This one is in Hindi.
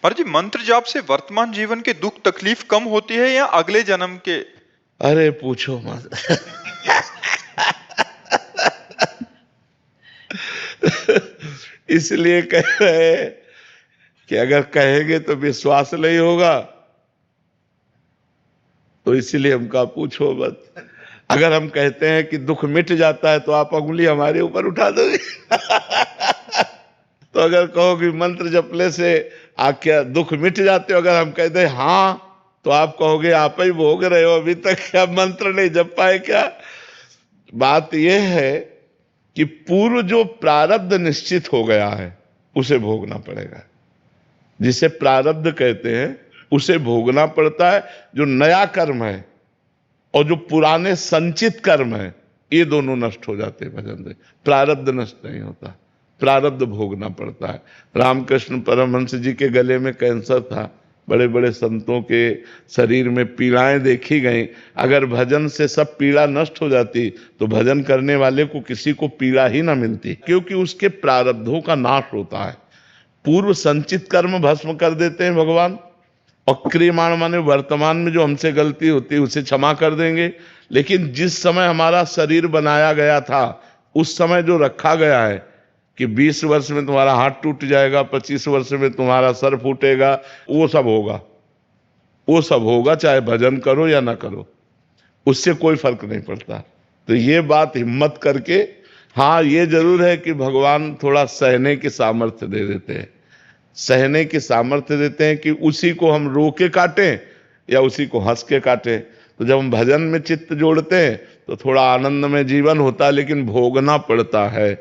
पर जी मंत्र जाप से वर्तमान जीवन के दुख तकलीफ कम होती है या अगले जन्म के? अरे पूछो मत। इसलिए कह रहे हैं कि अगर कहेंगे तो विश्वास नहीं होगा, तो इसलिए हम कहा पूछो मत। अगर हम कहते हैं कि दुख मिट जाता है तो आप उंगली हमारे ऊपर उठा दोगे। तो अगर कहो कि मंत्र जपने से क्या दुख मिट जाते हो, अगर हम कहते हैं हाँ, तो आप कहोगे आप ही भोग रहे हो, अभी तक क्या मंत्र नहीं जप पाए क्या? बात यह है कि पूर्व जो प्रारब्ध निश्चित हो गया है उसे भोगना पड़ेगा। जिसे प्रारब्ध कहते हैं उसे भोगना पड़ता है। जो नया कर्म है और जो पुराने संचित कर्म है, ये दोनों नष्ट हो जाते हैं भजन से। प्रारब्ध नष्ट नहीं होता, प्रारब्ध भोगना पड़ता है। रामकृष्ण परमहंस जी के गले में कैंसर था, बड़े बड़े संतों के शरीर में पीड़ाएं देखी गई। अगर भजन से सब पीड़ा नष्ट हो जाती तो भजन करने वाले को किसी को पीड़ा ही ना मिलती, क्योंकि उसके प्रारब्धों का नाश होता है। पूर्व संचित कर्म भस्म कर देते हैं भगवान, और क्रियमाण माने वर्तमान में जो हमसे गलती होती है उसे क्षमा कर देंगे। लेकिन जिस समय हमारा शरीर बनाया गया था, उस समय जो रखा गया है कि 20 वर्ष में तुम्हारा हाथ टूट जाएगा, 25 वर्ष में तुम्हारा सर फूटेगा, वो सब होगा। वो सब होगा, चाहे भजन करो या ना करो, उससे कोई फर्क नहीं पड़ता। तो ये बात हिम्मत करके, हाँ ये जरूर है कि भगवान थोड़ा सहने की सामर्थ्य दे देते हैं, सहने की सामर्थ्य देते हैं कि उसी को हम रो के काटें या उसी को हंस के काटें। तो जब हम भजन में चित्त जोड़ते हैं तो थोड़ा आनंद में जीवन होता है, लेकिन भोगना पड़ता है।